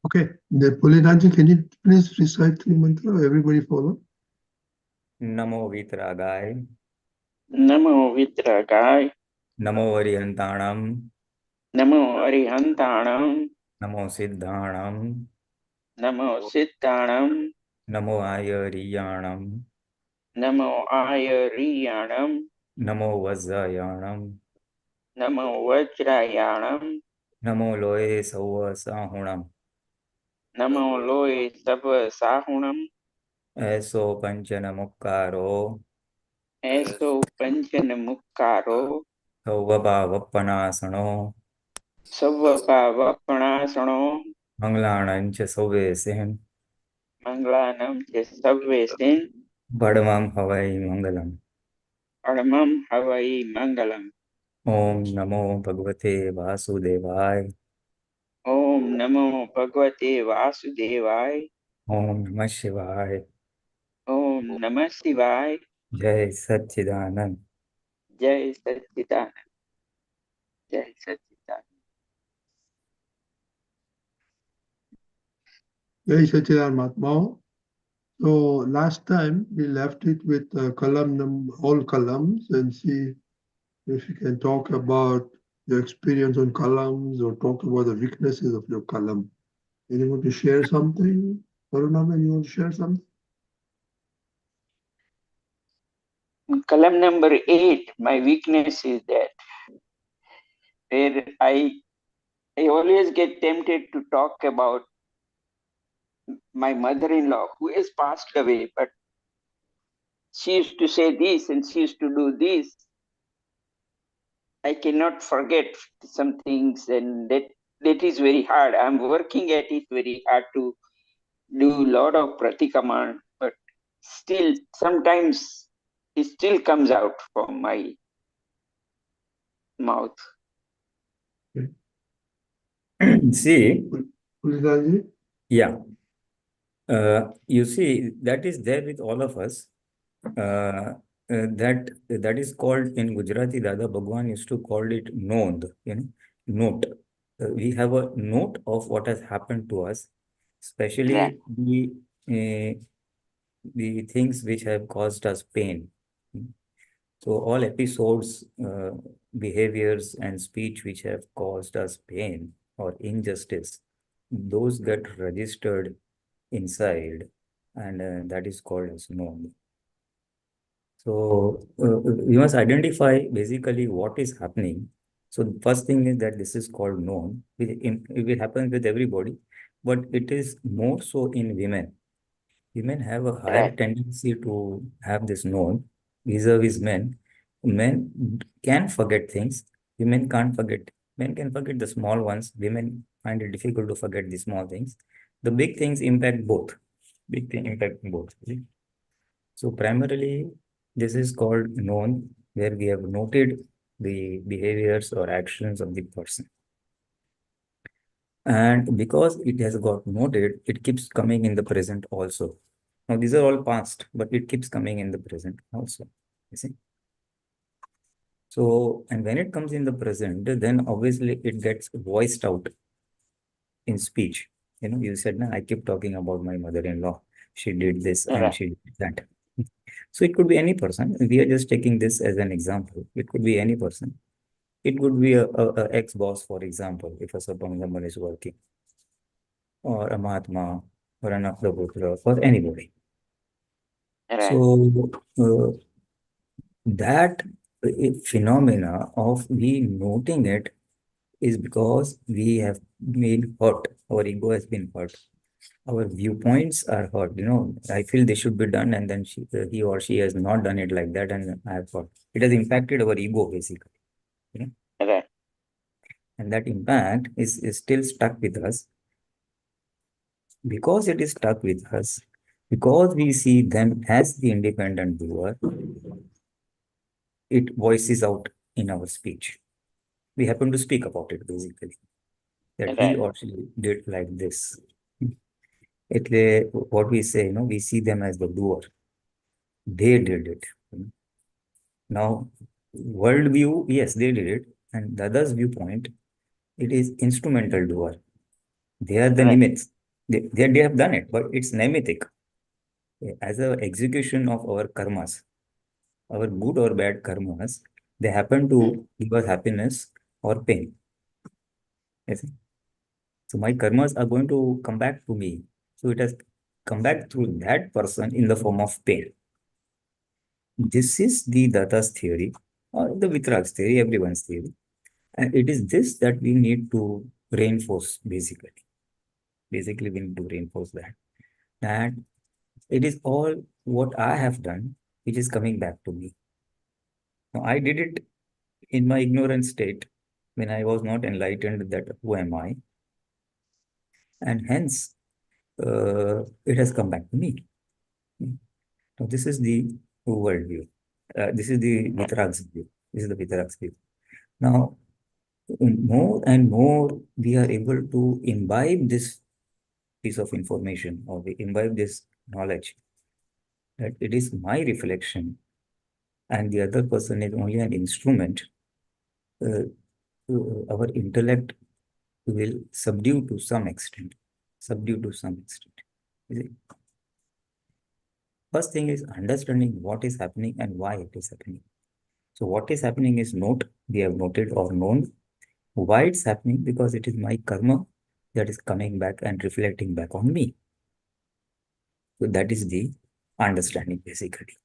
Okay, the Pulinanandji, can you please recite the mantra? Everybody follow. Namo Vitragay, Namo Vitragai, Namo Varihantanam, Namo Arihantanam, Namo Siddhanam, Namo Siddhanam, Namo Ayariyanam, Namo Ayariyanam, Namo Vajrayanam, Namo Vajrayanam, Namo Loe Sauva Sahunam, Namo Loe Sava Sahunam, Eso Panchana Mukkaro, Eso Panchana Mukkaro, Sauvabha Vappanasano, Savapa Vapanasano, Manglanancha Sauvesim, Manglanam Savvesin, Badamam Havai Mangalam. Adamam Havai Mangalam. Om Namo Bhagavate Vasudevaya. Om Namo Bhagavate Vasudevaya. Om Namah Shivaya. Om Namah Shivaya. Jai Satchidanand. Jai Satchidanand. Jai Satchidanand. Jai Sachidan Mahatma. So last time we left it with Kalam, all Kalams, and see if you can talk about your experience on Kalams or talk about the weaknesses of your Kalam. Anyone to share something? Varunam, you want to share something? Kalam number 8, my weakness is that where I always get tempted to talk about my mother-in-law who has passed away, but she used to say this and she used to do this. I cannot forget some things, and that is very hard. I'm working at it very hard to do a lot of Pratikraman, but still sometimes it still comes out from my mouth. See, Pulinanandji? yeah, you see, that is there with all of us. That is called in Gujarati. Dada Bhagwan used to call it nod, note. We have a note of what has happened to us, especially the things which have caused us pain. So all episodes, behaviors and speech which have caused us pain or injustice, those get registered inside, and that is called as known. So we must identify basically what is happening. So the first thing is that this is called known. It happens with everybody, but it is more so in women. Women have a higher tendency to have this known vis-a-vis men. Men can forget things. Women can't forget. Men can forget the small ones. Women find it difficult to forget the small things. The big things impact both. Big thing impact both. See? So primarily, this is called known, where we have noted the behaviors or actions of the person. And because it has got noted, it keeps coming in the present also. Now, these are all past, but it keeps coming in the present also. You see? So, and when it comes in the present, then obviously it gets voiced out in speech. You said, "No, I keep talking about my mother-in-law. She did this and she did that." So it could be any person. We are just taking this as an example. It could be any person. It could be a ex-boss, for example, if a someone is working, or a Mahatma, or an Akhtaputra, or anybody. So that phenomena of we noting it is because we have been hurt. Our ego has been hurt. Our viewpoints are hurt. I feel this should be done, and then he or she has not done it like that, and I have hurt. It has impacted our ego basically. And that impact is still stuck with us. Because it is stuck with us, because we see them as the independent doer, it voices out in our speech. We happen to speak about it basically, that he or she did like this. What we say, we see them as the doer. They did it. Now, worldview, yes, they did it. And the other's viewpoint, it is instrumental doer. They are the Right. nimitz. They have done it, but it's nimitic. As a execution of our karmas, our good or bad karmas, they happen to give us happiness or pain. You see? So my karmas are going to come back to me. So it has come back through that person in the form of pain. This is the Datta's theory, or the Vitrag's theory, everyone's theory. And it is this that we need to reinforce, basically. Basically, we need to reinforce that it is all what I have done, which is coming back to me. Now, I did it in my ignorant state when I was not enlightened that who am I, and hence it has come back to me. Now, this is the worldview. This is the Vitarag's view. This is the Vitarag's view. Now, more and more we are able to imbibe this piece of information, or we imbibe this knowledge that it is my reflection and the other person is only an instrument. Our intellect will subdue to some extent. Subdue to some extent. Is it? First thing is understanding what is happening and why it is happening. So what is happening is we have noted or known. Why it's happening? Because it is my karma that is coming back and reflecting back on me. So that is the understanding basically.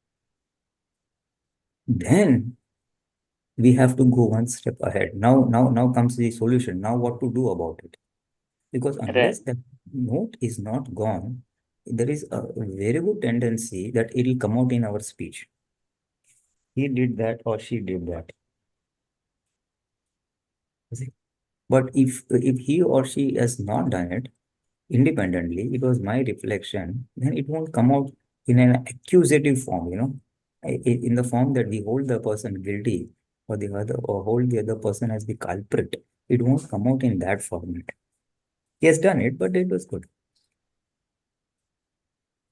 Then we have to go one step ahead. Now comes the solution. Now what to do about it? Because unless that note is not gone, there is a very good tendency that it will come out in our speech. He did that or she did that. But if he or she has not done it independently, it was my reflection, then it won't come out in an accusative form, in the form that we hold the person guilty or hold the other person as the culprit. It won't come out in that format. He has done it, but it was good.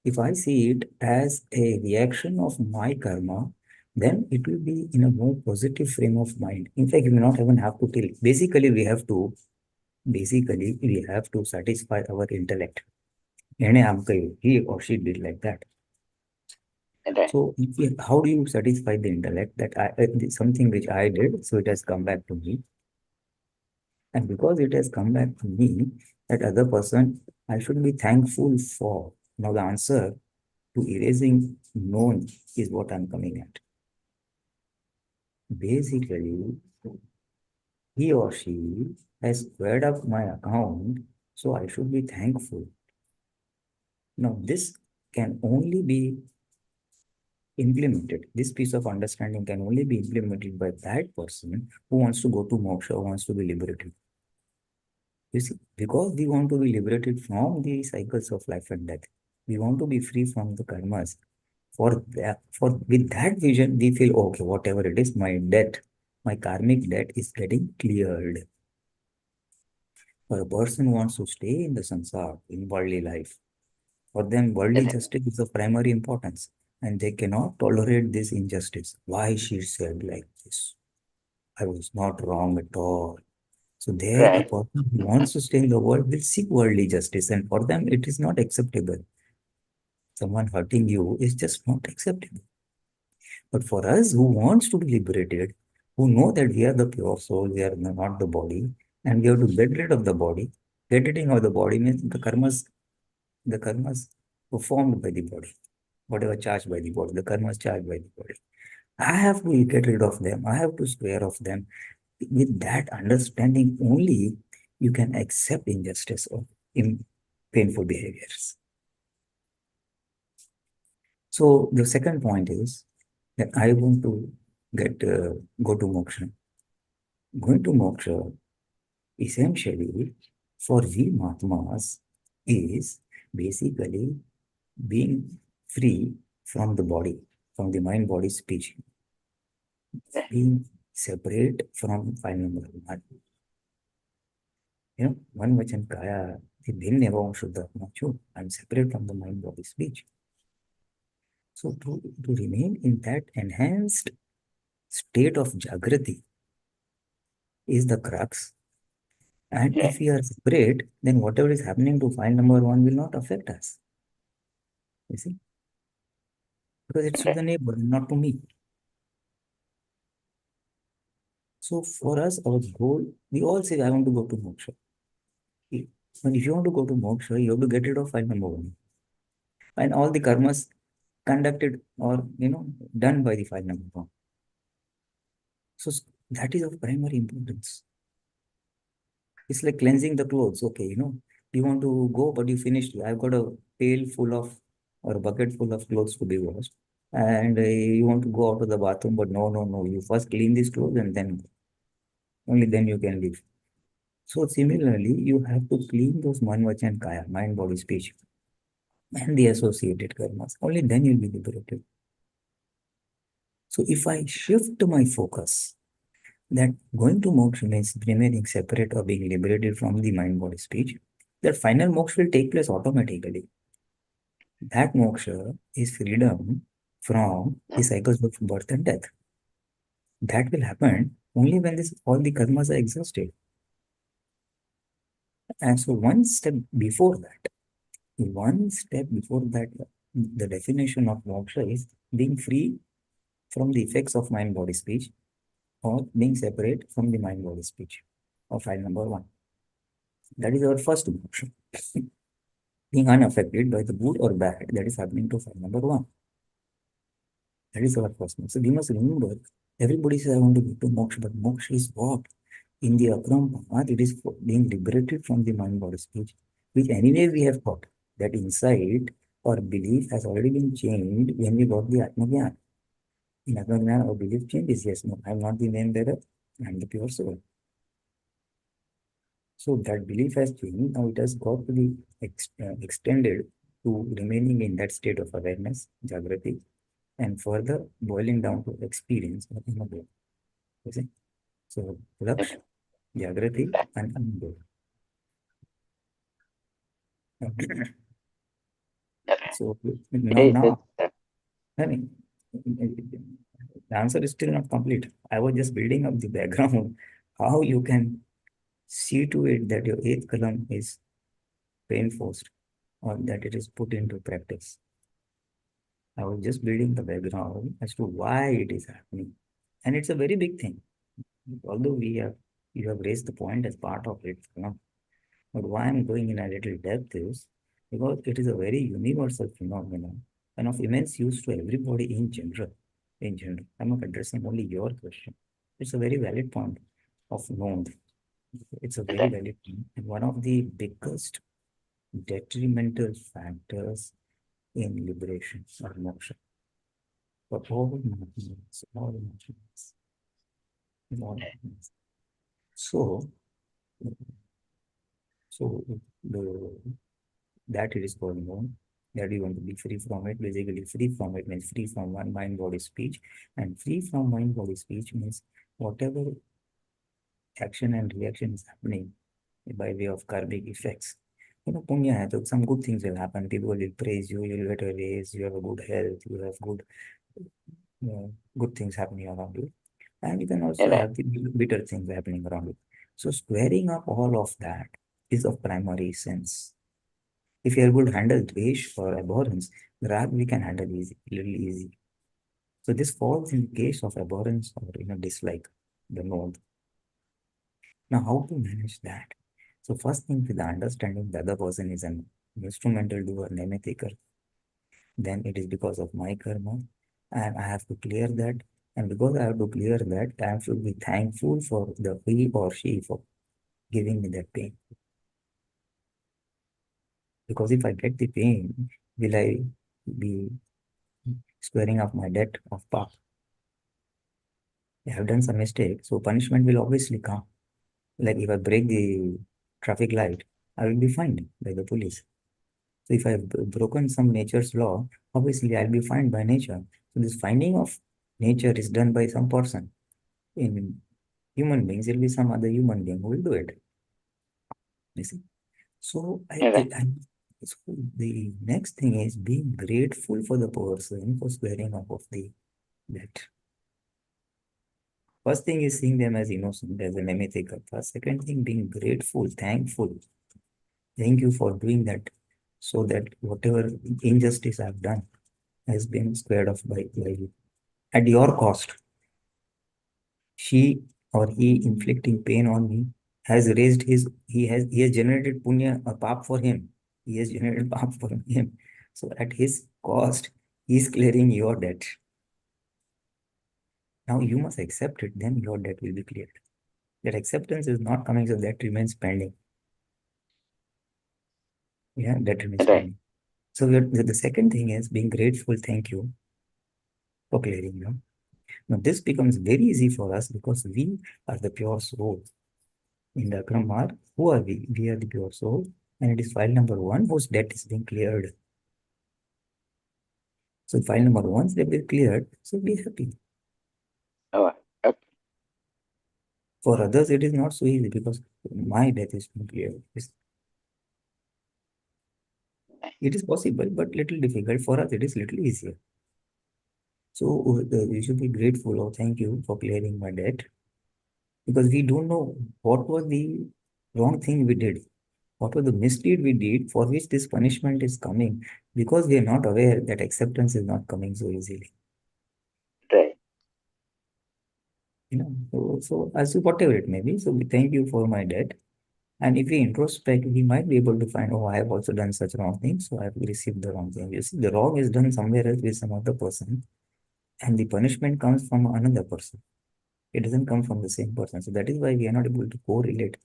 If I see it as a reaction of my karma, then it will be in a more positive frame of mind. In fact, we not even have to tell. Basically, we have to satisfy our intellect. He or she did like that. Right. So how do you satisfy the intellect that something which I did, so it has come back to me. And because it has come back to me, that other person, I should be thankful for. Now the answer to erasing known is what I'm coming at. Basically, he or she has squared up my account, so I should be thankful. Now, this can only be implemented. This piece of understanding can only be implemented by that person who wants to go to moksha, who wants to be liberated. You see, because we want to be liberated from the cycles of life and death. We want to be free from the karmas. With that vision, we feel, okay, whatever it is, my debt, my karmic debt is getting cleared. For a person who wants to stay in the samsara, in worldly life, for them, worldly justice is of primary importance, and they cannot tolerate this injustice. Why she said like this? I was not wrong at all. So there, a person who wants to stay in the world will seek worldly justice, and for them, it is not acceptable. Someone hurting you is just not acceptable. But for us who wants to be liberated, who know that we are the pure soul, we are not the body, and we have to get rid of the body. Get rid of the body means the karmas performed by the body, whatever charged by the body, the karmas charged by the body. I have to get rid of them. I have to square off them. With that understanding only, you can accept injustice or painful behaviors. So the second point is that I want to go to moksha. Going to moksha, essentially, for we Mahatmas, is basically being free from the body, from the mind, body, speech, being separate from final number one. One vachan kaya, the bhin evam shuddhatma chu. I'm separate from the mind, body, speech. So to remain in that enhanced state of Jagrati is the crux. And if we are separate, then whatever is happening to file number 1 will not affect us. You see? Because it's to the neighbor, not to me. So for us, our goal, we all say, I want to go to moksha. But if you want to go to moksha, you have to get rid of file number 1. And all the karmas conducted or, done by the file number 1. So that is of primary importance. It's like cleansing the clothes. Okay, you want to go, but you finished. I've got a pail full of or a bucket full of clothes to be washed. And you want to go out to the bathroom, but no. You first clean these clothes and then only then you can leave. So similarly, you have to clean those man, vacha, and kaya, mind, body, speech, and the associated karmas. Only then you'll be liberated. So if I shift my focus that going to moksha means remaining separate or being liberated from the mind, body, speech, that final moksha will take place automatically. That moksha is freedom from the cycles of birth and death. That will happen only when all the karmas are exhausted. And so one step before that, the definition of moksha is being free from the effects of mind, body, speech, or being separate from the mind, body, speech, or file number 1. That is our first moksha. Being unaffected by the good or bad that is happening to file number 1. That is our first moksha. So we must remember, everybody says, I want to go to moksha, but moksha is what? In the Akram path, it is being liberated from the mind, body, speech, which anyway we have got. That insight or belief has already been changed when we got the Atma Gyan. In Atma Gyan, our belief changes. Yes, no, I am not the name bearer, I am the pure soul. So that belief has changed. Now it has got to be extended to remaining in that state of awareness, Jagrati, and further boiling down to experience of Anubhav. You see? So, Laksh, Jagrati, and Anubhav. So now, I mean, the answer is still not complete. I was just building up the background, how you can see to it that your 8th kalam is reinforced or that it is put into practice. I was just building the background as to why it is happening. And it's a very big thing. Although you have raised the point as part of it, but why I'm going in a little depth is because it is a very universal phenomenon and of immense use to everybody in general. I'm not addressing only your question. It's a very valid point of note. It's a very valid point. And one of the biggest detrimental factors in liberation or moksha for all movements, So that it is going on, that you want to be free from it. Basically, free from it means free from one mind, body, speech, and free from mind, body, speech means whatever action and reaction is happening by way of karmic effects. Punya hai, so some good things will happen. People will praise you, you'll get a raise, you have a good health, you have good things happening around you. And you can also have the bitter things happening around you. So squaring up all of that is of primary sense. If you are able to handle dvesh or abhorrence, rag we can handle little easy. So this falls in the case of abhorrence or dislike, the node. Now, how to manage that? So first thing with the understanding the other person is an instrumental doer, nematikar. Then it is because of my karma, and I have to clear that. And because I have to clear that, I should be thankful for the he or she for giving me that pain. Because if I get the pain, will I be squaring up my debt of past? I have done some mistake, so punishment will obviously come. Like if I break the traffic light, I will be fined by the police. So if I have broken some nature's law, obviously I'll be fined by nature. So this finding of nature is done by some person. In human beings, there will be some other human being who will do it. You see? So so the next thing is being grateful for the person for squaring up of the debt. First thing is seeing them as innocent, as an Nemitikatha. Second thing, being grateful, thankful. Thank you for doing that, so that whatever injustice I've done has been squared off by you. At your cost, she or he inflicting pain on me has raised he has generated punya, a pap for him. He has generated pap for him. So at his cost, he is clearing your debt. Now you must accept it, then your debt will be cleared. That acceptance is not coming, so that remains pending. Yeah, that remains Right. pending. So the second thing is being grateful. Thank you for clearing. Now this becomes very easy for us because we are the pure soul. In the Akram, who are we? We are the pure soul, and it is file number 1 whose debt is being cleared. So file number 1's debt is cleared, so be happy. Oh, okay. For others, it is not so easy because my debt is being cleared. It is possible, but little difficult. For us, it is little easier. So you should be grateful or thank you for clearing my debt, because we don't know what was the wrong thing we did, what was the misdeed we did for which this punishment is coming, because we are not aware that acceptance is not coming so easily. Right. So as to whatever it may be, so we thank you for my debt. And if we introspect, we might be able to find, oh, I have also done such wrong things, so I have received the wrong thing. You see, the wrong is done somewhere else with some other person, and the punishment comes from another person. It doesn't come from the same person. So that is why we are not able to correlate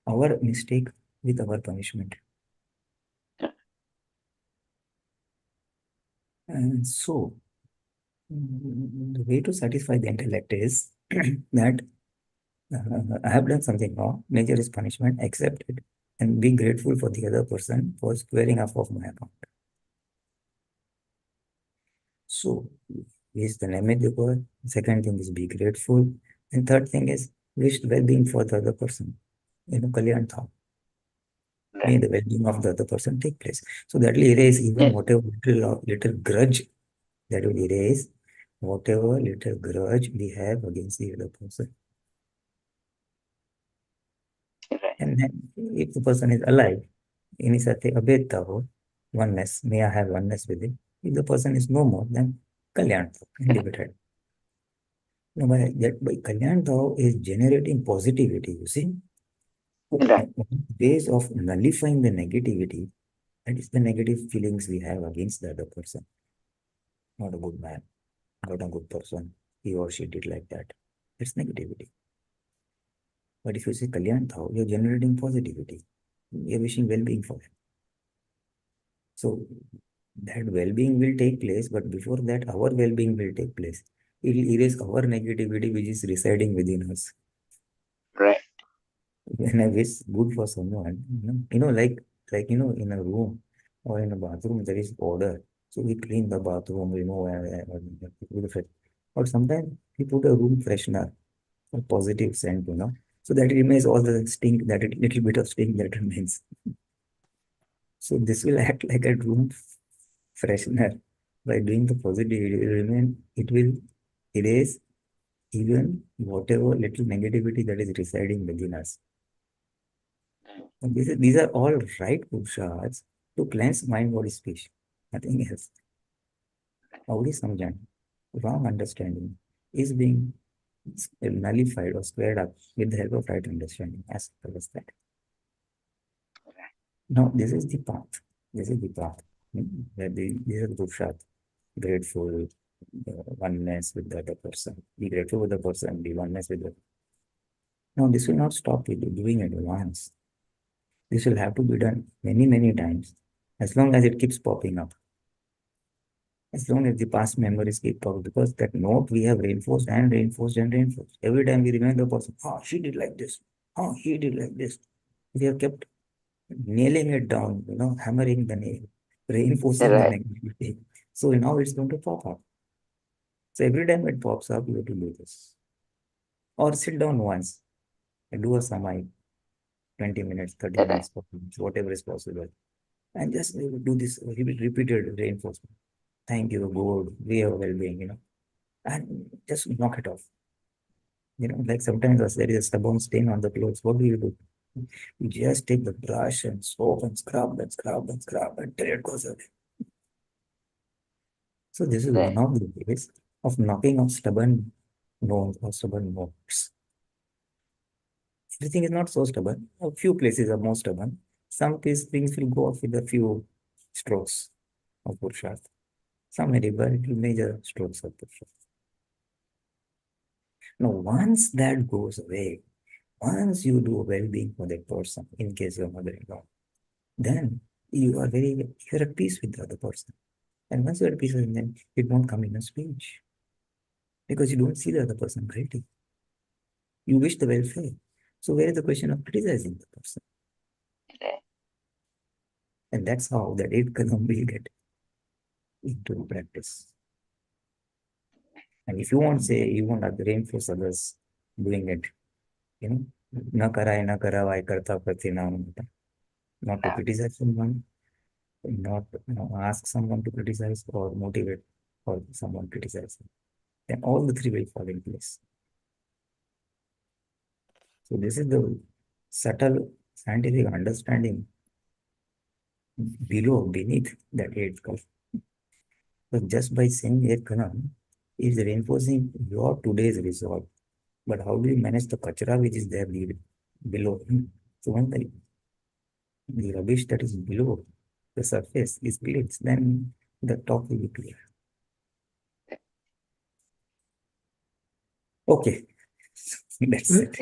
our mistake with our punishment. Yeah. And so the way to satisfy the intellect is that I have done something wrong. Nature is punishment. Accept it and be grateful for the other person for squaring off of my account. So is the Namaste. Second thing is be grateful. And third thing is wish well-being for the other person. Kalyan thought. May Right. the well-being of the other person take place. So that will erase even Yes. whatever little grudge, that will erase whatever little grudge we have against the other person. Right. And then if the person is alive, એની સાથે અભેદતા હોય, oneness, may I have oneness with him. If the person is no more, then Kalyan Thao, unlimited. No, by Kalyan Thao is generating positivity, you see. Right. Ways of nullifying the negativity, that is the negative feelings we have against the other person. Not a good man, not a good person, he or she did like that. It's negativity. But if you say Kalyan Thao, you're generating positivity. You're wishing well-being for them. So that well-being will take place, but before that, our well-being will take place. It will erase our negativity which is residing within us. Right. When I wish good for someone, like in a room or in a bathroom, there is order. So we clean the bathroom, or sometimes we put a room freshener, a positive scent, so that it remains all the stink, that little bit of stink that remains. So this will act like a room freshener. By doing the positive, it will erase even whatever little negativity that is residing within us. And these are all right purushas to cleanse mind, body, speech, nothing else. Audi samjan, wrong understanding is being nullified or squared up with the help of right understanding, as well as that. Now, this is the path. This is the path. These are the purushas. Grateful, oneness with the other person. Be grateful with the person, be oneness with the. Now, this will not stop with doing it once. This will have to be done many, many times, as long as it keeps popping up. As long as the past memories keep popping, because that note we have reinforced and reinforced and reinforced. Every time we remember the person, oh, she did like this. Oh, he did like this. We have kept nailing it down, hammering the nail, reinforcing the Right. negativity. So now it's going to pop up. So every time it pops up, you have to do this. Or sit down once and do a samai, 20 minutes, 30 Right. minutes, 40 minutes, whatever is possible. And just do this repeated reinforcement. Thank you, good, way of well-being, and just knock it off. Like sometimes there is a stubborn stain on the clothes. What do? You just take the brush and soap and scrub and scrub and scrub until it goes away. So this is one of the ways of knocking off stubborn nodes or stubborn modes. Everything is not so stubborn. A few places are more stubborn. Some things will go off with a few strokes of Purusharth. Some may require little major strokes of Purusharth. Now, once that goes away, once you do well-being for that person, in case your mother-in-law, then you're at peace with the other person. And once you're at peace with them, it won't come in a speech. Because you don't see the other person greatly. You wish the welfare. So where is the question of criticizing the person? And that's how that 8th Kalam will get into practice. And if you want to say, you want to reinforce others doing it, na kara, I karta pratinam. Not to criticize someone, not ask someone to criticize or motivate for someone criticizing. Then all the three will fall in place. So this is the subtle scientific understanding beneath that 8th Kalam. So just by saying 8th Kalam is reinforcing your today's resolve. But how do you manage the kachra which is there below? So when the rubbish that is below the surface is clear, then the top will be clear. Okay. That's it.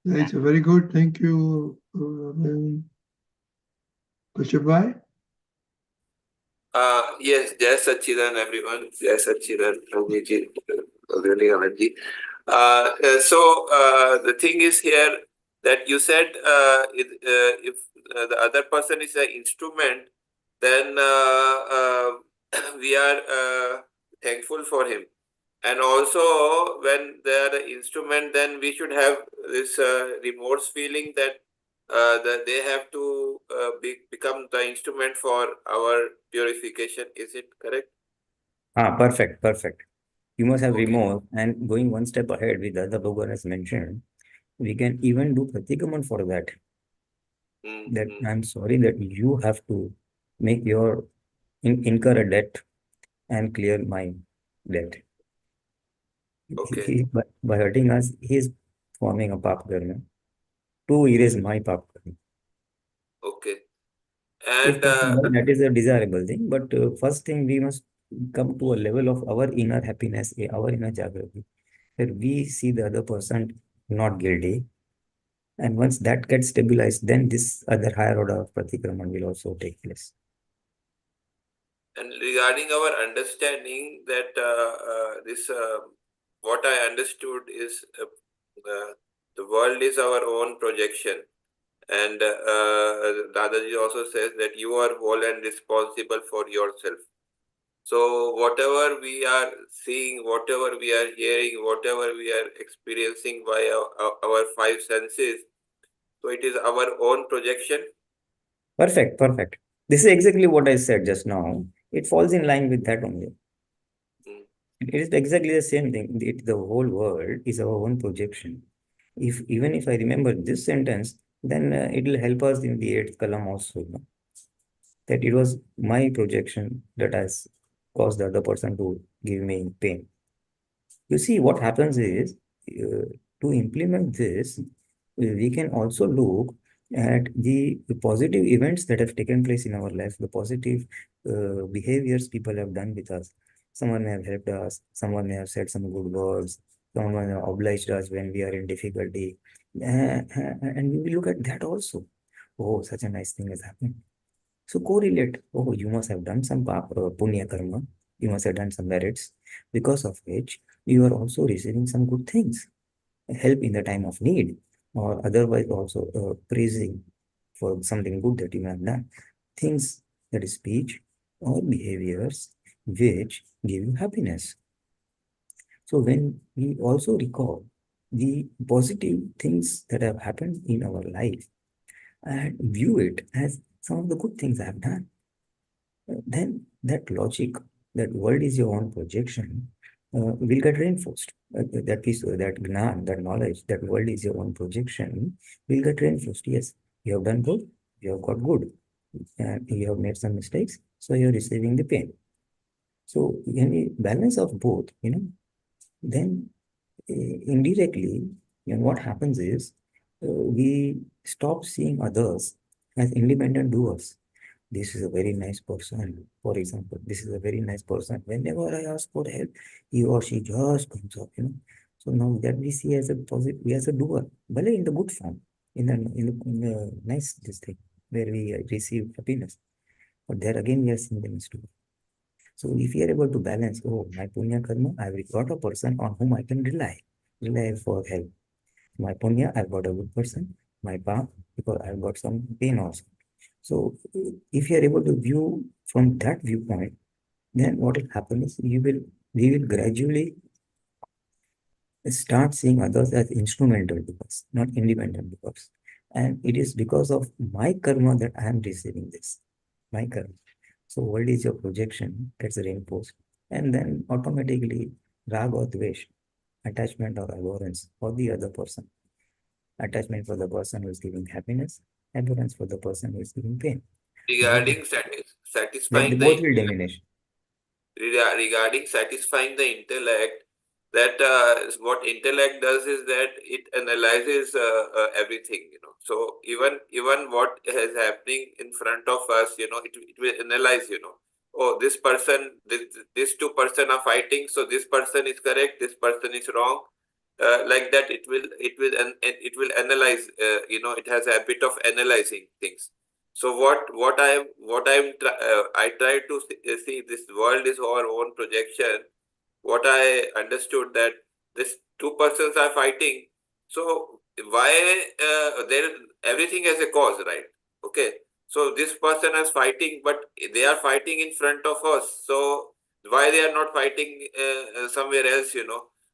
It's very good. Thank you, Kushabhai. Yes, Jai Sachidan, everyone. Jai Sachidan, Ranjiji, Pulinanandji. So the thing is here that you said if the other person is an instrument, then we are thankful for him. And also, when they are the instrument, then we should have this remorse feeling that they have to become the instrument for our purification. Is it correct? Perfect. You must have remorse, and going one step ahead with Dada Bhagwan has mentioned, we can even do Pratikraman for that. That I'm sorry that you have to make your incur a debt and clear my debt. By hurting us, he is forming a pap karma to erase my pap karma. Okay. And that is a desirable thing, but first thing we must come to a level of our inner happiness, our inner jagrati, that we see the other person not guilty. And once that gets stabilized, then this other higher order of Pratikraman will also take place. And regarding our understanding that what I understood is the world is our own projection. And Dadaji also says that you are whole and responsible for yourself. So whatever we are seeing, whatever we are hearing, whatever we are experiencing by our five senses, so it is our own projection. Perfect. This is exactly what I said just now. It falls in line with that only. It is exactly the same thing. The whole world is our own projection. Even if I remember this sentence, then it will help us in the 8th Kalam also. That it was my projection that has caused the other person to give me pain. You see, what happens is, to implement this, we can also look at the positive events that have taken place in our life, the positive behaviors people have done with us. Someone may have helped us, someone may have said some good words, someone may have obliged us when we are in difficulty. And we will look at that also. Oh, such a nice thing has happened. So correlate. Oh, you must have done some punya karma. You must have done some merits, because of which you are also receiving some good things. Help in the time of need, or otherwise also praising for something good that you have done. Things, that is speech or behaviors, which give you happiness. So when we also recall the positive things that have happened in our life and view it as some of the good things I have done, then that logic, that world is your own projection, will get reinforced. That is that gnan, that knowledge, that world is your own projection will get reinforced. Yes, you have done good, you have got good, and you have made some mistakes, so you are receiving the pain. So any balance of both, then indirectly, what happens is we stop seeing others as independent doers. This is a very nice person. For example, this is a very nice person. Whenever I ask for help, he or she just comes up. So now that we see as a positive, we as a doer, but in the good form, in a nice this thing where we receive happiness. But there again, we are seeing them as doer. So if we are able to balance, oh, my punya karma, I've got a person on whom I can rely for help. My punya, I've got a good person. My path, because I've got some pain also. So if you are able to view from that viewpoint, then what will happen is we will gradually start seeing others as instrumental to us, not independent to us. And it is because of my karma that I am receiving this. My karma. So world is your projection, gets reinforced. And then automatically rag or dvesh, attachment or abhorrence for the other person. Attachment for the person who is giving happiness, abhorrence for the person who is giving pain. Regarding Then satisfying both will diminish. regarding satisfying the intellect, that what intellect does is that it analyzes everything. So even what is happening in front of us, it will analyze. Oh, this person, these two person are fighting, so this person is correct, this person is wrong. Like that, it will analyze. It has a bit of analyzing things. So I try to see this world is our own projection. What I understood that this two persons are fighting. So why there everything has a cause, right? Okay. So this person is fighting, but they are fighting in front of us. So why they are not fighting somewhere else?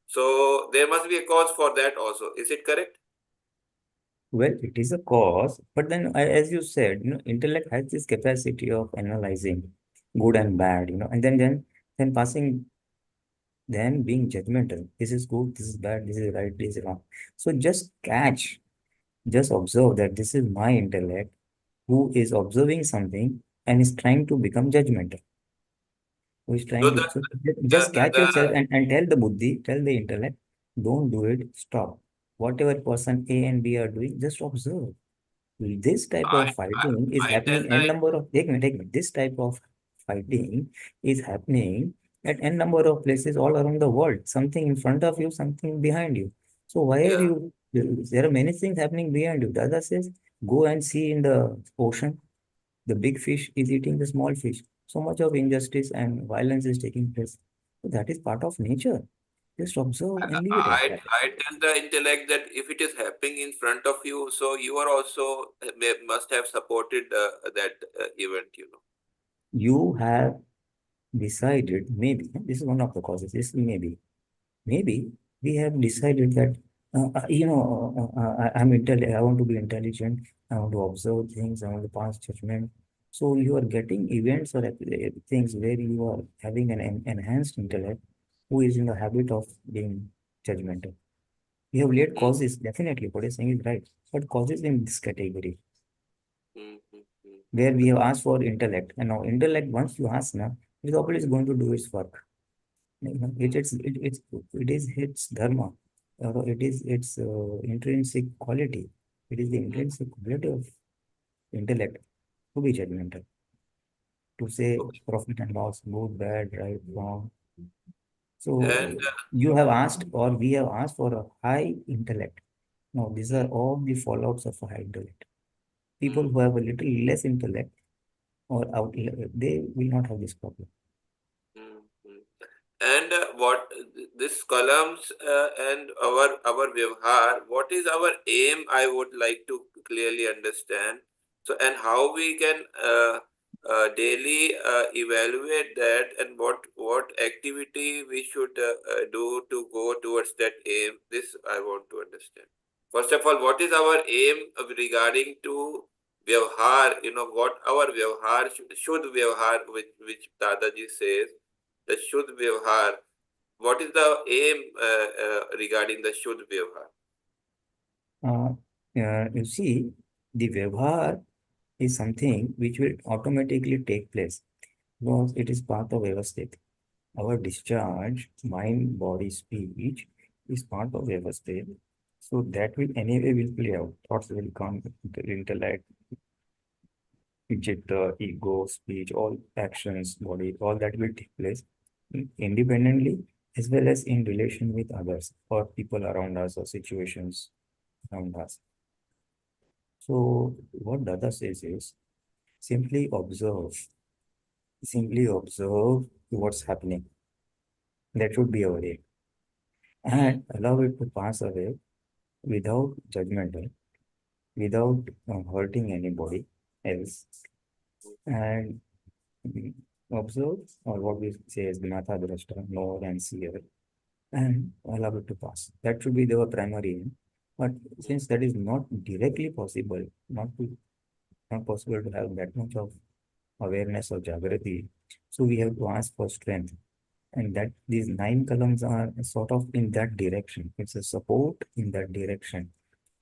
So there must be a cause for that also. Is it correct? Well, it is a cause, but then as you said, intellect has this capacity of analyzing good and bad, and then passing, then being judgmental. This is good, this is bad, this is right, this is wrong. So just observe that this is my intellect who is observing something and is trying to become judgmental. Who is So trying to, the so the just the, catch yourself the and tell the buddhi, tell the intellect, don't do it, stop. Whatever person A and B are doing, just observe. This type I of fighting is I tell happening n the number of, take me. This type of fighting is happening at n number of places all around the world. Something in front of you, something behind you. So why are yeah. you, there are many things happening behind you. Dada says, go and see in the ocean, the big fish is eating the small fish. So much of injustice and violence is taking place. So that is part of nature. Just observe and leave it at I that. I tell the intellect that if it is happening in front of you, so you are also must have supported that event. You have decided, maybe, this is one of the causes, this maybe we have decided that, I want to be intelligent, I want to observe things, I want to pass judgment. So you are getting events or things where you are having an enhanced intellect who is in the habit of being judgmental. We have laid Mm, causes, definitely, what you're saying is right, but causes in this category mm, mm, mm, where we have asked for intellect. And now intellect, once you ask now, it is always going to do its work. It is its dharma, or it is its intrinsic quality. It is the mm. intrinsic quality of intellect to be judgmental, to say Okay. profit and loss, good, bad, right, wrong. So And you have asked, or we have asked for a high intellect. Now, these are mm, all the fallouts of a high intellect. People mm, who have a little less intellect or out, they will not have this problem. mm, mm. And what this columns and our vyavhar, what is our aim? I would like to clearly understand. So, and how we can daily evaluate that, and what activity we should do to go towards that aim. This I want to understand. First of all, what is our aim regarding to vyavhar? What our vyavhar should vyavhar, which Dadaji says, the Shuth Vyavhar. what is the aim regarding the Shuth Vyavhar? You see, the Vyavhar is something which will automatically take place because it is part of Vyavasthit. Our discharge, mind, body, speech is part of Vyavasthit. So that will anyway will play out. Thoughts will come, intellect, ego, speech, all actions, body, all that will take place independently as well as in relation with others or people around us or situations around us. So what Dada says is simply observe what's happening. That should be our aim. And allow it to pass away without judgmental, without hurting anybody else. And observe, or what we say is Gnatha Drashta, know and seer, and allow it to pass. That should be the primary aim. But since that is not directly possible, not possible to have that much of awareness or Jagrati, so we have to ask for strength. And that these 9 columns are sort of in that direction. It's a support in that direction.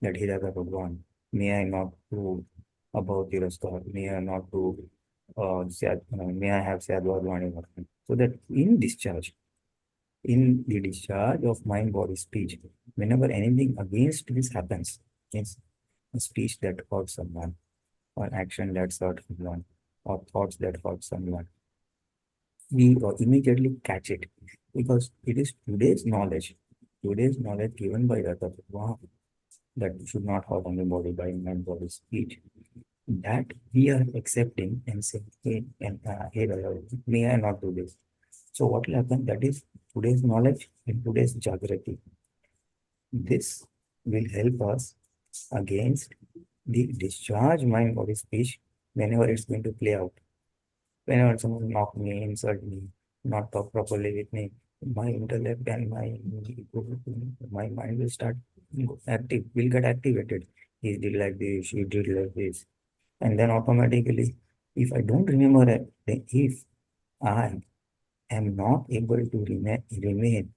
That Dada Bhagwan, may I not do about the Rasta, may I not do, may I have Sadhvadvani. So that in the discharge of mind, body, speech, whenever anything against this happens, it's a speech that hurts someone, or action that hurts someone, or thoughts that hurt someone, we immediately catch it because it is today's knowledge given by Dada Bhagwan that should not hurt anybody by mind, body, speech, that we are accepting and saying, hey, Dada, may I not do this? So what will happen? That is today's knowledge and today's Jagrati. This will help us against the discharge mind, body, speech whenever it's going to play out. Whenever someone knock me, insult me, not talk properly with me, my intellect and my mind will start active, will get activated. He did like this, she did like this. And then automatically, if I don't remember it, then if I am not able to remain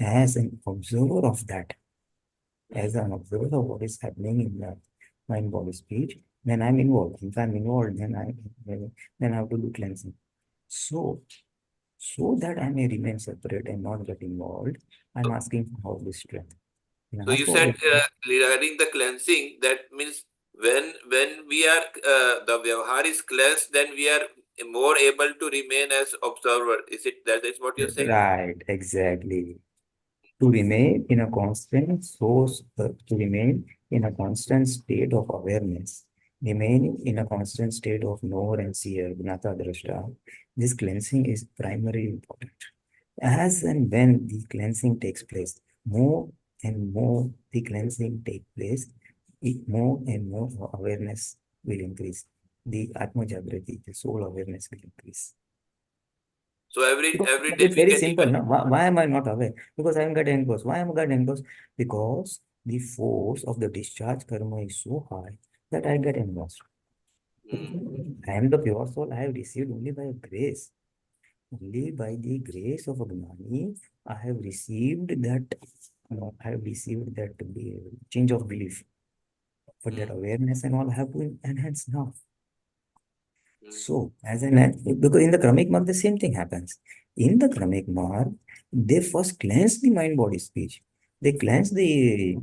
as an observer of that, as an observer of what is happening in the mind, body, speech, then I'm involved. If I'm involved, then I have to do cleansing. So that I may remain separate and not get involved, I'm asking for all this strength. So you said regarding the cleansing, that means when we are the Vyavhar is cleansed, then we are more able to remain as observer. Is it that is what you're saying? Right, exactly. To remain in a constant source, to remain in a constant state of awareness, remaining in a constant state of knower and seer, Gnatha Drashta, this cleansing is primarily important. As and when the cleansing takes place, more and more the cleansing takes place, more and more awareness will increase. The Atma Jagrati, the soul awareness will increase. So every day it's very simple. No? Why am I not aware? Because I haven't got enclosed. Why am I got enclosed? Because the force of the discharge karma is so high that I get engrossed. I am the pure soul. I have received only by grace. Only by the grace of Agnani, I have received that. Change of belief. But that awareness and all have to enhance now. So, because in the Kramik mark, the same thing happens. In the Kramik mark, they first cleanse the mind, body, speech. They cleanse the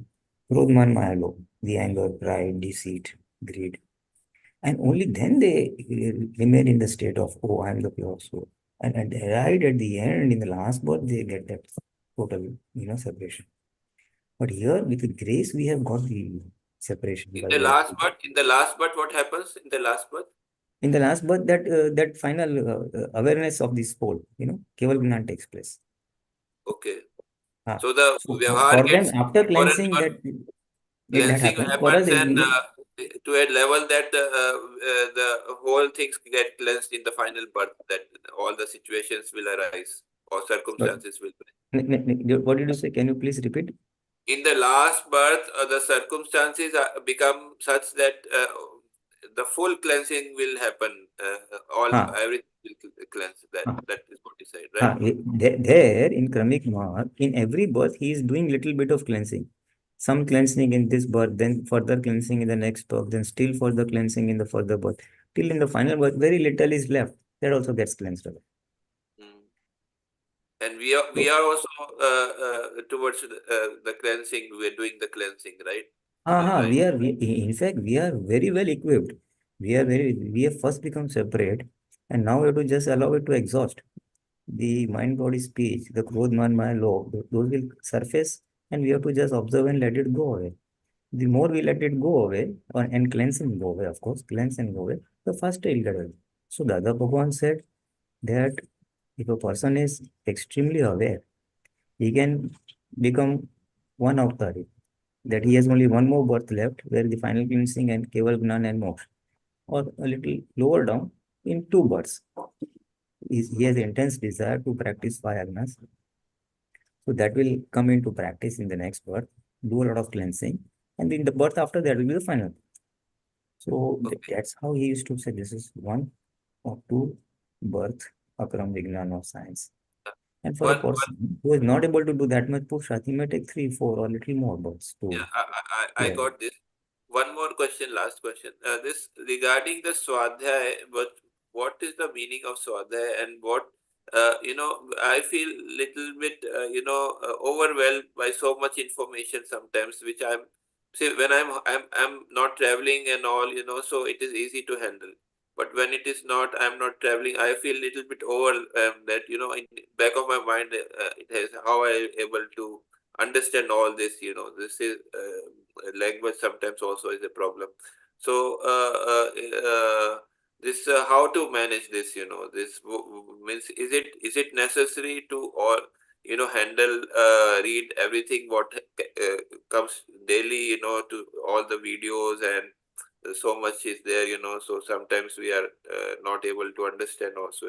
Krodman Mayalo, the anger, pride, deceit, greed. And only then they remain in the state of, oh, I am the pure soul. And right at the end, in the last birth, they get that total, separation. But here, with the grace, we have got the separation. In the last birth, what happens in the last birth? In the last birth, that final awareness of this pole, Keval Gnan takes place. Okay. So the Vyavhar for them, after cleansing, that happens and to a level that the whole things get cleansed in the final birth, that all the situations will arise or circumstances will arise. What did you say? Can you please repeat? In the last birth, the circumstances become such that the full cleansing will happen. Everything cleanse. That Ah. that is what he said, right? There in Kramik Mark, in every birth, he is doing little bit of cleansing. Some cleansing in this birth, then further cleansing in the next birth, then still further cleansing in the further birth. Till in the final birth, very little is left. That also gets cleansed away. Mm. And we are also towards the cleansing. We are doing the cleansing, right? Right. In fact, we are very well equipped. We have first become separate, and now we have to just allow it to exhaust. The mind body speech, the Krodh man maya log, those will surface, and we have to just observe and let it go away. The more we let it go away, and cleanse and go away, of course, cleanse and go away, the faster it'll get away. So Dada Bhagwan said that if a person is extremely aware, he can become one avatari, that he has only one more birth left, where the final cleansing and Keval Gnan and Moksha, or a little lower down in two births. He has intense desire to practice five agnas. So that will come into practice in the next birth, do a lot of cleansing, and in the birth after that will be the final. So that's how he used to say this is one or two birth akram vignan of science. And for a One, person who is not able to do that much push, he may take 3, 4 or little more births to. yeah, I got this. One more question, last question. This regarding the Swadhyay, what is the meaning of Swadhyay, and what I feel little bit overwhelmed by so much information sometimes, which I'm see when I'm not traveling and all, so it is easy to handle. But when it is not, I'm not traveling, I feel little bit overwhelmed that in back of my mind it has how I able to understand all this. This is language sometimes also is a problem. So this how to manage this. This means is it necessary to or handle read everything what comes daily to all the videos, and so much is there, so sometimes we are not able to understand also.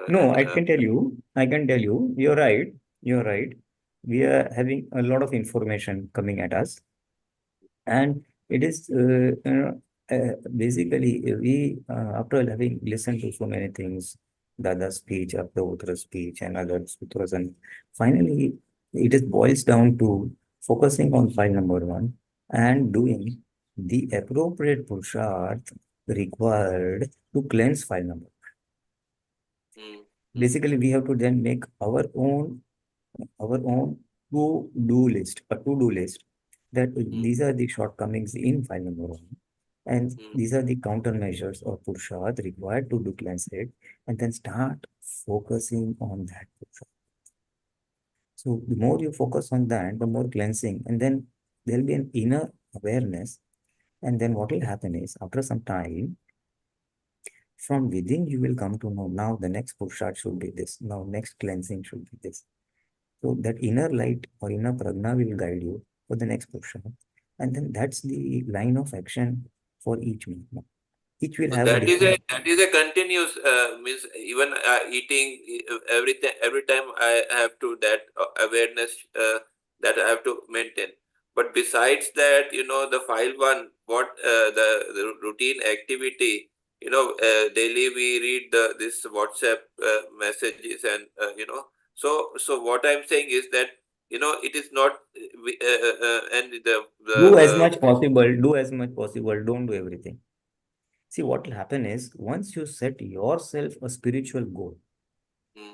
No, And I can tell you, you're right. We are having a lot of information coming at us, and it is basically we after having listened to so many things, Dada's speech, Apta speech, and other sutras, and finally it is boils down to focusing on file number one and doing the appropriate purusharth required to cleanse file number. Basically, we have to then make our own to-do list, a to-do list, that these are the shortcomings in file number one, and these are the countermeasures or purusharth required to do cleanse it, and then start focusing on that purusharth. So the more you focus on that, the more cleansing, and then there'll be an inner awareness, and then what will happen is after some time, from within you will come to know now the next purusharth should be this, now next cleansing should be this. So that inner light or inner prajna will guide you for the next purusharth. And then that's the line of action for each movement. Each will so have a different. that is a continuous means even eating every time I have to that awareness that I have to maintain. But besides that, the file one, what the routine activity, daily we read this WhatsApp messages, and so what I'm saying is that it is not and Do as much possible, don't do everything. See, what will happen is once you set yourself a spiritual goal,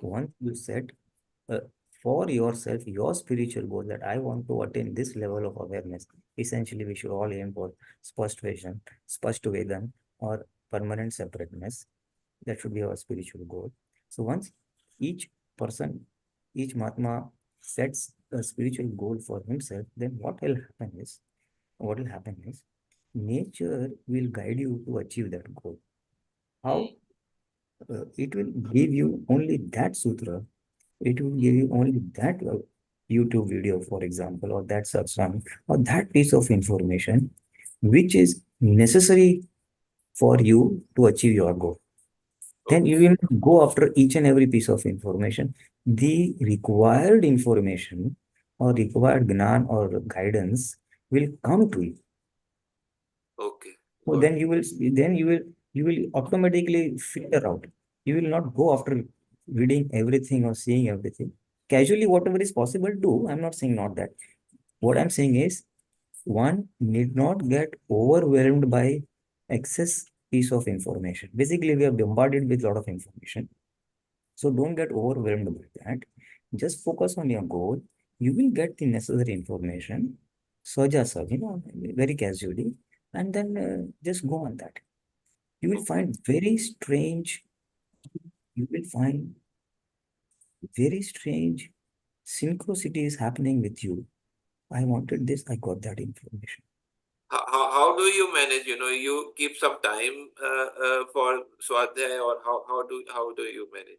once you set for yourself your spiritual goal that I want to attain this level of awareness, essentially we should all aim for spasht vision, spasht vedan, or permanent separateness. That should be our spiritual goal. So once each person, each Mahatma sets a spiritual goal for himself, then what will happen is nature will guide you to achieve that goal. How? It will give you only that sutra, it will give you only that YouTube video, for example, or that satsang, or that piece of information which is necessary for you to achieve your goal. Then you will go after each and every piece of information. The required information or required gnan or guidance will come to you. Okay. So then you will you will automatically filter out. You will not go after reading everything or seeing everything. Casually, whatever is possible, do. I'm not saying not that. What I'm saying is, one need not get overwhelmed by excess piece of information. Basically, we are bombarded with a lot of information. So don't get overwhelmed by that. Just focus on your goal. You will get the necessary information, very casually, and then just go on that. You will find very strange synchronicities happening with you. I wanted this, I got that information. How do you manage? You keep some time for Swadhyaya, or how do you manage?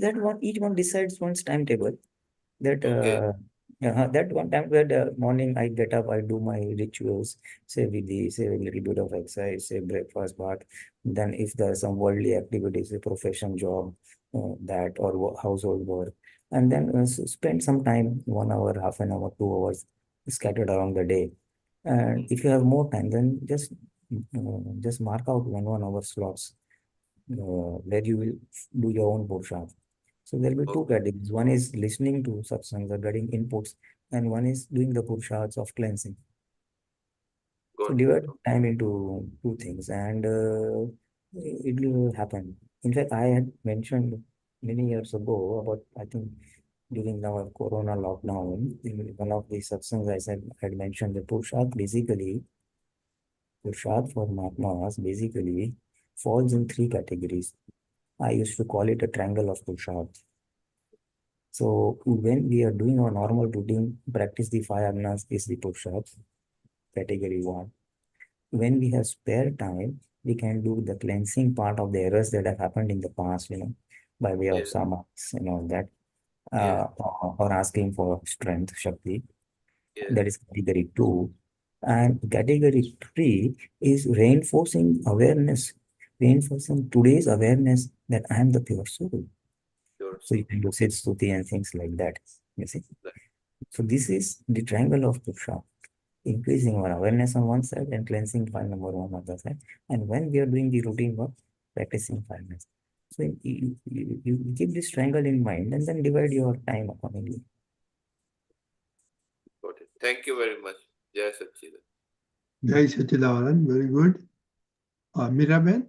That one, each one decides one's timetable. That Okay. that one time where the morning I get up, I do my rituals, say vidhi, say a little bit of exercise, say breakfast, bath. Then if there are some worldly activities, a profession, job, that or household work, and then spend some time, 1 hour, half an hour, 2 hours, scattered around the day. And if you have more time, then just mark out 1 hour slots where you will do your own push-up. So there will be two categories. One is listening to satsangs or getting inputs, and one is doing the purusharths of cleansing. So divide time into two things, and it will happen. In fact, I had mentioned many years ago about, I think, during our Corona lockdown, in one of the satsangs I said, I had mentioned the purusharth for Mahatmas basically falls in three categories. I used to call it a triangle of purusharth. So when we are doing our normal routine, practice the 5 agnas is the push-ups, category 1. When we have spare time, we can do the cleansing part of the errors that have happened in the past, by way of samas and all that, or asking for strength, shakti. That is category 2. And category 3 is reinforcing awareness, reinforcing today's awareness that I am the pure soul. So you can do sit stuti and things like that. You see? So this is the triangle of Purusha, increasing our awareness on one side and cleansing file number 1 on the other side. And when we are doing the routine work, practicing fileness. So you keep this triangle in mind and then divide your time accordingly. Got it. Thank you very much. Jai Satchidanand. Jai Satchidanand, very good. Miraben?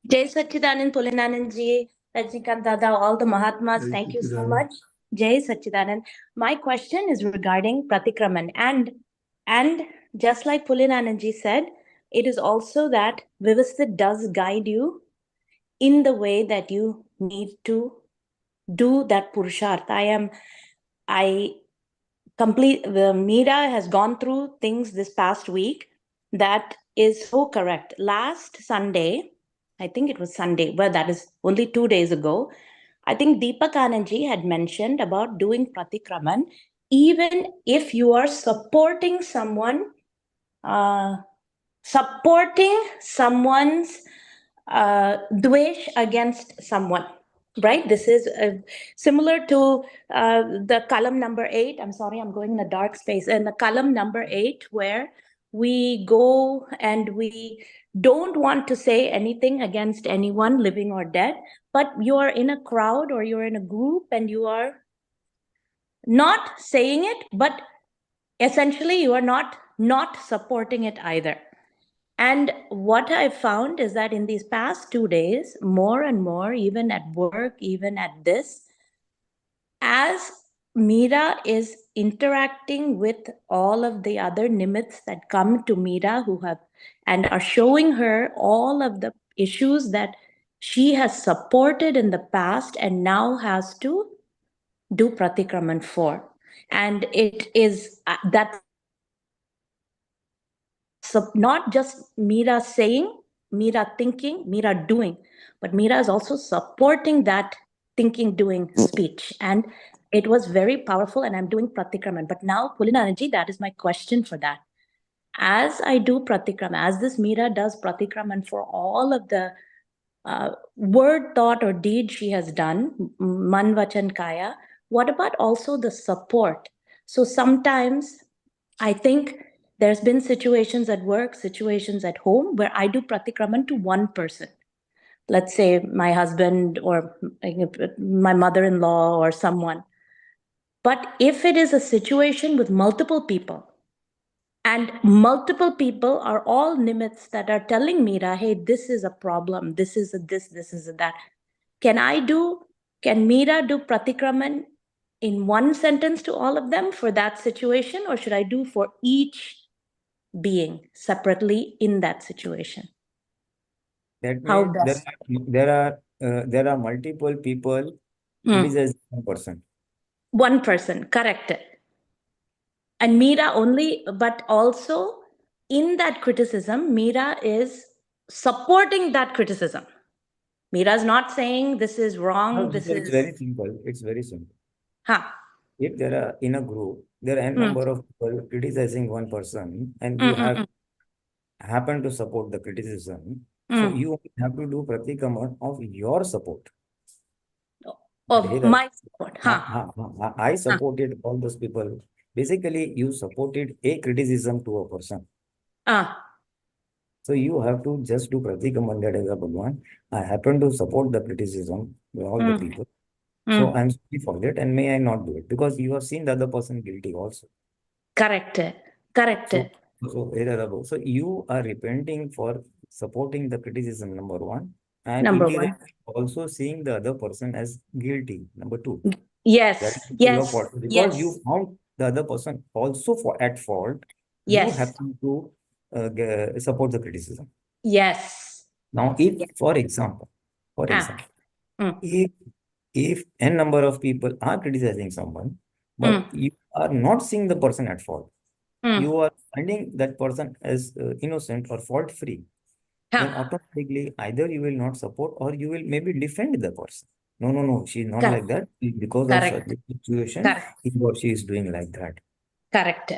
Jai Satchidanand Pulinanandji, Rajnikant Dada, all the Mahatmas, Jai thank you so Satchidanand. much. Jai Satchidanand. My question is regarding Pratikraman. And just like Pulinanandji said, it is also that Vyavasthit does guide you in the way that you need to do that Purusharth. Meera has gone through things this past week that is so correct. Last Sunday, I think it was Sunday, well, that is only 2 days ago, I think Deepakanandji had mentioned about doing Pratikraman, even if you are supporting someone's dvesh against someone. Right? This is similar to the Kalam number 8. I'm sorry, I'm going in a dark space. And the Kalam number 8, where we go and we don't want to say anything against anyone, living or dead, but you are in a crowd or you're in a group and you are not saying it, but essentially you are not supporting it either. And what I found is that in these past 2 days, more and more, even at work, even at this, as Meera is interacting with all of the other nimits that come to Meera who have and are showing her all of the issues that she has supported in the past and now has to do Pratikraman for. And it is that so not just Meera saying, Meera thinking, Meera doing, but Meera is also supporting that thinking, doing speech. And it was very powerful, and I'm doing Pratikraman. But now, Pulinanandji, that is my question for that. As I do Pratikraman, as this Meera does Pratikraman for all of the word, thought, or deed she has done, Man, Vachan, Kaya, what about also the support? So sometimes I think There's been situations at work, situations at home where I do Pratikraman to one person. Let's say my husband or my mother-in-law or someone. But if it is a situation with multiple people, and multiple people are all nimitz that are telling Meera, hey, this is a problem, this is a this is a that. Can Meera do Pratikraman in one sentence to all of them for that situation, or should I do for each being separately in that situation? That How means best? there are multiple people criticizing one person. One person, correct. And Meera only, but also in that criticism, Meera is supporting that criticism. Meera is not saying this is wrong, this It's is... very simple. It's very simple. Huh. If there are in a group, there are n number of people criticizing one person, and you happen to support the criticism, so you have to do Pratikraman of your support. Of my support. I supported all those people. Basically, you supported a criticism to a person. So you have to just do Pratikraman, Dada Bhagwan. I happen to support the criticism by all the people. So I'm sorry for that, and may I not do it, because you have seen the other person guilty also. Correct. So you are repenting for supporting the criticism, number one, and Number indirectly one. also seeing the other person as guilty, number two. Yes. That is Yes. your fault. Because you found the other person also at fault, you have to support the criticism. Yes. Now, if, for example, if n number of people are criticizing someone, but you are not seeing the person at fault, you are finding that person as innocent or fault free, then automatically either you will not support or you will maybe defend the person. No, she's not like that. Because of such a situation, he or she is doing like that. Correct.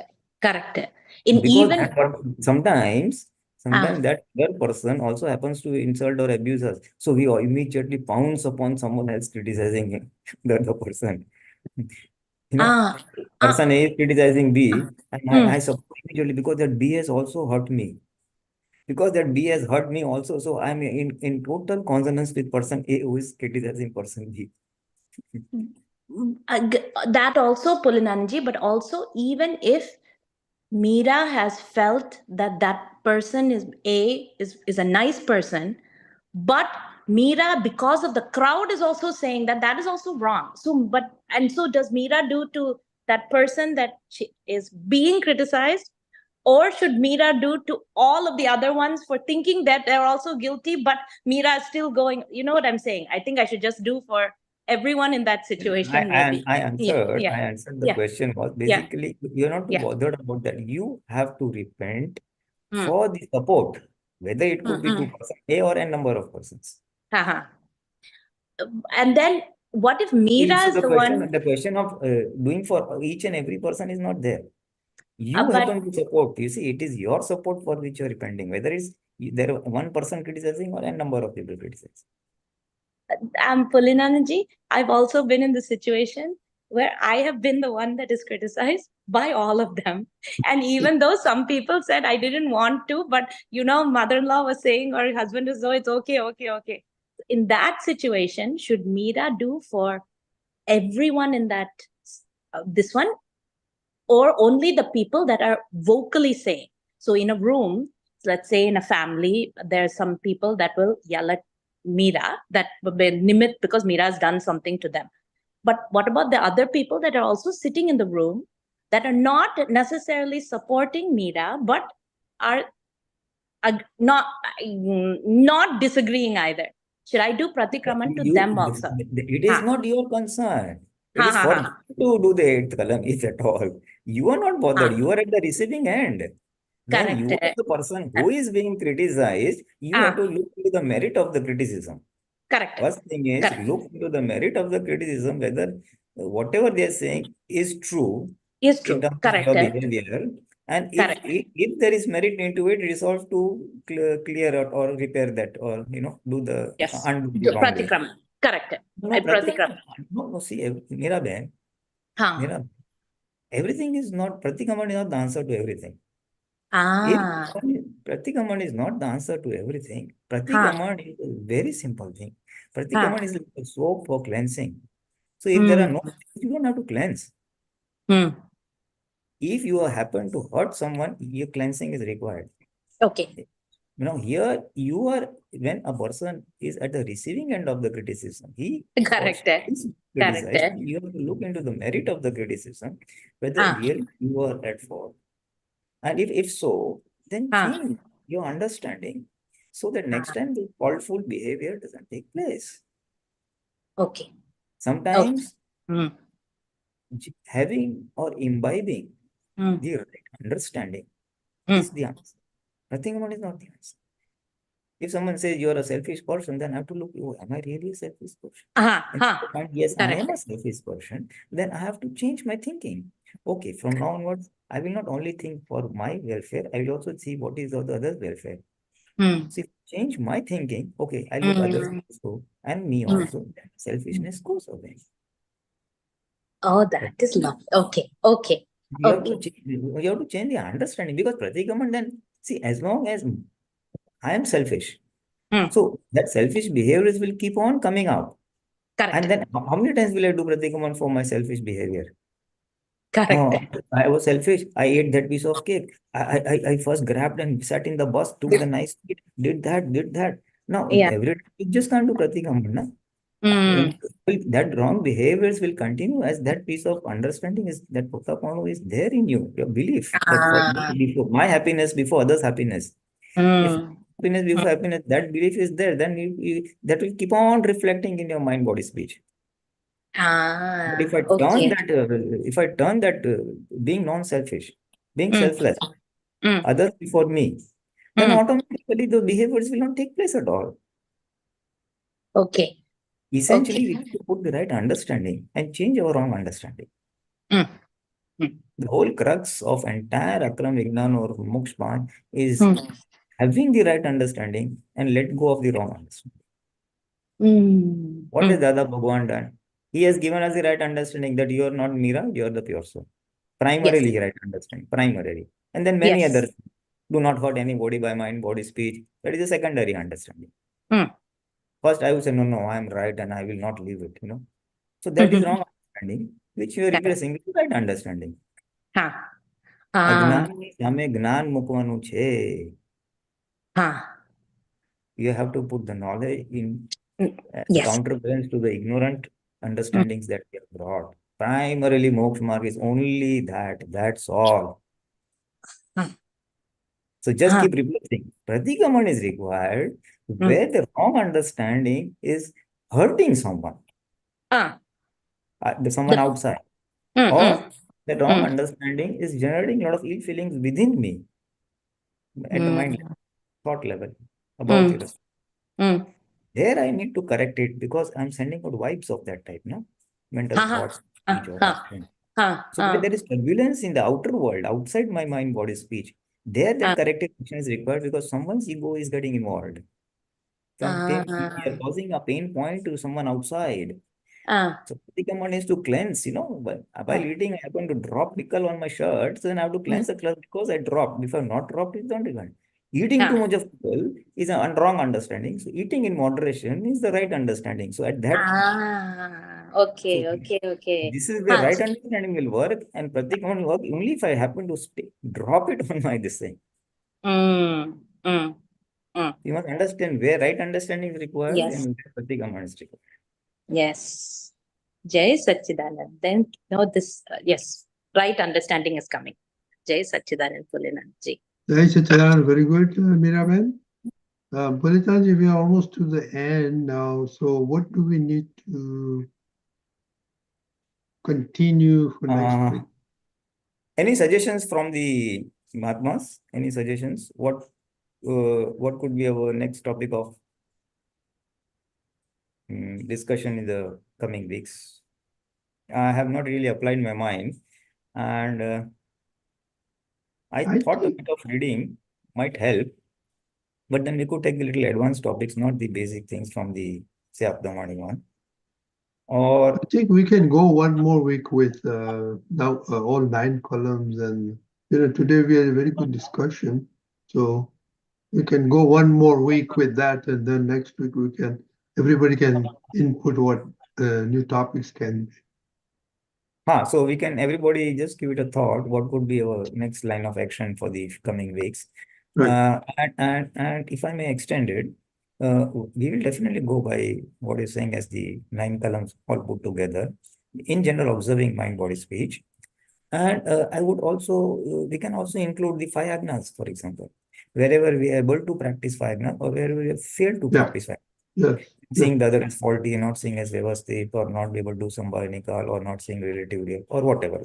Because sometimes that other person also happens to insult or abuse us. So we immediately pounce upon someone else criticizing the other person. Person A is criticizing B, and I support immediately because that B has also hurt me. Because that B has hurt me also, so I'm in total consonance with person A who is criticizing person B. That also, Pulinanandji, but also even if Meera has felt that person is a nice person, but Meera, because of the crowd, is also saying that is also wrong. So does Meera do to that person that she is being criticized, or should Meera do to all of the other ones for thinking that they're also guilty, but Meera is still going? You know what I'm saying? I think I should just do for everyone in that situation. I answered the question was basically you're not too bothered about that. You have to repent for the support, whether it could be to person A or n number of persons. And then what if Meera is the one? The question of doing for each and every person is not there. You happen to support. You see, it is your support for which you're repenting, whether it's there one person criticizing or a number of people criticizing. Pulinanandji, I've also been in the situation where I have been the one that is criticized by all of them. And even though some people said I didn't want to, but mother-in-law was saying, or husband was, oh, it's okay. In that situation, should Meera do for everyone in that, this one, or only the people that are vocally saying? So in a room, let's say in a family, there's some people that will yell at Meera, that will be nimit because Meera has done something to them. But what about the other people that are also sitting in the room that are not necessarily supporting Meera, but are not disagreeing either? Should I do Pratikraman to them also? It is not your concern. It is for you to do the 8th Kalam, if at all. You are not bothered. You are at the receiving end. When you are the person who is being criticized, you have to look into the merit of the criticism. Correct. First thing is look into the merit of the criticism, whether whatever they are saying is true. In terms of your behavior. And if there is merit into it, resolve to clear out or repair that, or do the undo the wrongdoing. Pratikraman. Correct. No, see, Meera, everything is not, Pratikraman is not the answer to everything. Ah. Pratikraman is not the answer to everything. Ha. Pratikraman is a very simple thing. Ha. Pratikraman is like a soap for cleansing. So if there are no, you don't have to cleanse. Hmm. If you happen to hurt someone, your cleansing is required. Okay. Here you are, when a person is at the receiving end of the criticism, he Correct. is criticized. Correct. You have to look into the merit of the criticism, whether Ah. really you are at fault. And if so, then Ah. change your understanding so that next time the faultful behavior doesn't take place. Okay. Sometimes Hmm. having or imbibing Hmm. the right understanding Hmm. is the answer. Nothing about is not the answer. If someone says you're a selfish person, then I have to look, oh, am I really a selfish person? And yes, I am a selfish person, then I have to change my thinking. Okay, from now onwards, I will not only think for my welfare, I will also see what is the other's welfare. Hmm. So if I change my thinking, okay, I look others also and me also, then selfishness goes away. Oh, that is lovely. Okay. Okay. You have to change the understanding, because Pratikraman, then see, as long as I am selfish, so that selfish behaviors will keep on coming out. Correct. And then how many times will I do Pratikraman for my selfish behavior? Correct. Oh, I was selfish. I ate that piece of cake. I first grabbed and sat in the bus, took the nice seat, did that. Now, Yeah. every time you just can't do Pratikraman, na? Hmm. That wrong behaviors will continue as that piece of understanding is that Pukapano is there in you, your belief that for me, before my happiness, before others' happiness. If happiness before happiness, that belief is there, then that will keep on reflecting in your mind, body, speech. But if I turn that being non-selfish, being selfless, others before me, then automatically the behaviors will not take place at all. Okay. Essentially, we need to put the right understanding and change our wrong understanding. The whole crux of entire Akram Vignan or Mokshan is having the right understanding and let go of the wrong understanding. What has Dada Bhagwan done? He has given us the right understanding that you are not Mira, you are the pure soul. Primarily, right understanding, primarily. And then many others. Do not hurt anybody by mind, body, speech. That is a secondary understanding. First, I would say, no, I am right and I will not leave it, So that is wrong understanding, which you are replacing with right understanding. અજ્ઞાનની સામે જ્ઞાન મૂકવાનું છે. You have to put the knowledge in as counterbalance to the ignorant understandings that we have brought. Primarily, moksha marg is only that. That's all. So just keep replacing. Pratikraman is required where the wrong understanding is hurting someone. Someone outside. Or the wrong understanding is generating a lot of ill feelings within me at the mind level, thought level about the rest. There I need to correct it because I'm sending out vibes of that type, no? Mental thoughts, speech, or action. So when there is turbulence in the outer world, outside my mind, body, speech, there that corrective action is required because someone's ego is getting involved. We are causing a pain point to someone outside. So Pratikraman is to cleanse, while eating, I happen to drop pickle on my shirt, so then I have to cleanse the cloth because I dropped. If I have not dropped, it don't even. Eating too much of pickle is a wrong understanding. So eating in moderation is the right understanding. So at that okay. This is the right understanding will work, and Pratikraman will work only if I happen to drop it on my this thing. You must understand where right understanding is required and where Pratikraman is required. Yes. Jai Satchidanand. Then this right understanding is coming. Jai Satchidanand Pulinanandji. Jai Satchidanand, very good, Miraben. Pulinanandji, we are almost to the end now. So what do we need to continue for next week? Any suggestions from the Mahatmas? Any suggestions? What could be our next topic of discussion in the coming weeks? I have not really applied my mind, and I thought a bit of reading might help, but then we could take the little advanced topics, not the basic things from the Saptamani one. Or I think we can go one more week with now all 9 columns and today we had a very good discussion. So we can go one more week with that, and then next week everybody can input what new topics can be. So we can, everybody just give it a thought, what could be our next line of action for the coming weeks. Right. And if I may extend it, we will definitely go by what you're saying as the 9 columns all put together, in general observing mind, body, speech. And I would also, we can also include the 5 agnas, for example, wherever we are able to practice 5 agnas or wherever we have failed to practice 5 agnas. Yes. Seeing the other as faulty, not seeing as vyavasthit, or not be able to do sambhayanikal, or not seeing relative real, or whatever.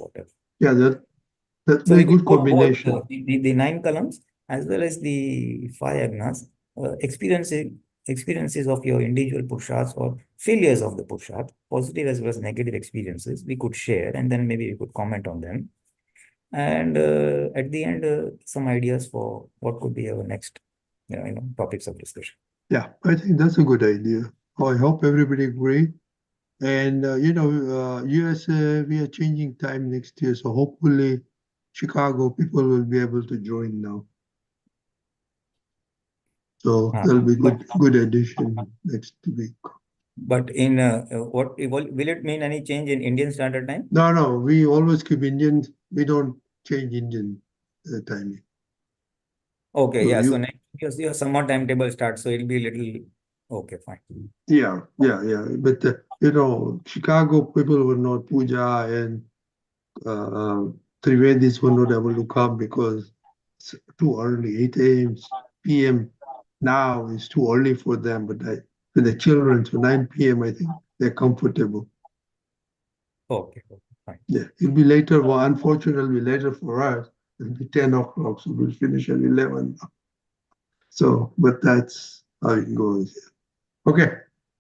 Yeah, that's So a we good can go both combination. the 9 columns as well as the 5 agnas, experiences of your individual purushas or failures of the purushat, positive as well as negative experiences, we could share, and then maybe we could comment on them. And at the end, some ideas for what could be our next topics of discussion. Yeah, I think that's a good idea. I hope everybody agree. And USA, we are changing time next year, so hopefully Chicago people will be able to join now. So that'll be good addition next week. But in what will it mean any change in Indian Standard Time? No, we always keep Indian. We don't change Indian timing. Okay, yeah. So next year your summer timetable starts, so it'll be a little okay, fine. Yeah. But Chicago people were not puja and Trivedis were not able to come because it's too early. 8 a.m. p.m. now is too early for them. But for the children, so 9 p.m. I think they're comfortable. Okay, fine. Yeah, it'll be later. Well, unfortunately, it'll be later for us. It'll be 10 o'clock, so we'll finish at 11. So, but that's how it goes. Okay,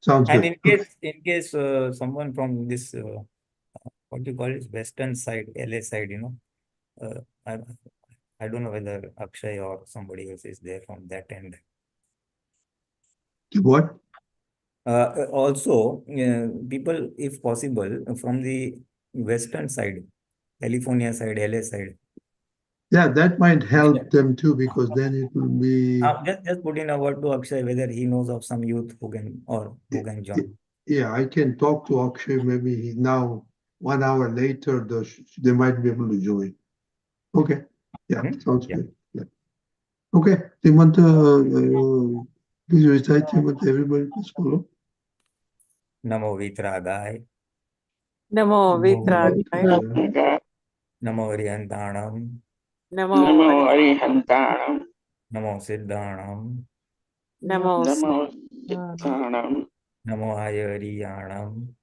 sounds And good. in case someone from this what do you call it, western side, LA side, I don't know whether Akshay or somebody else is there from that end. What? Also, people, if possible, from the western side, California side, LA side. Yeah, that might help them too, because then it will be. Just put in a word to Akshay whether he knows of some youth who can join. Yeah, I can talk to Akshay. Maybe now 1 hour later, they might be able to join. Okay. Yeah, sounds good. Yeah. Okay, Timantha, please recite Timantha. Everybody, please follow. Namo Vitragay. Namo Vitragay. Namo Arihantanam. Namo Arihantanam. Namo Siddhanam. Namo Siddhanam. Namo Ayariyanam.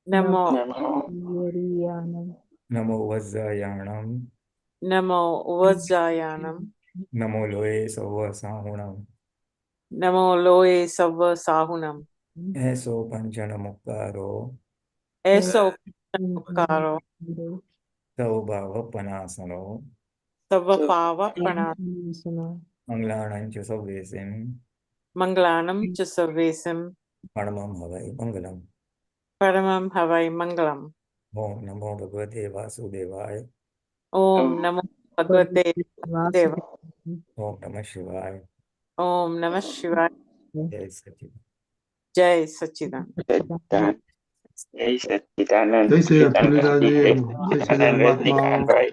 Namo Namo Vajjayanam. Namo Vajjayanam. Namo Loe Sava Sahunam. Namo Loe Sava Sahunam. Eso Panchana Mukkaro. Eso Panchana Saubhava Panasano. Savapava Panasano. Manglanam Chasavesim. Manglanam Chasavesim. Paramam Havai Mangalam. Paramam Havai Mangalam. Om Namo Bhagavate Vasudevaya. Om Namo Bhagavate Vasudevaya. Om Namah Shivaya. Om Namah Shivaya. Jai Sachidanand. Jai Sachidanand. Jai Sachidanand. Jai Pulinanandji and Jai Rajnikanth Roy.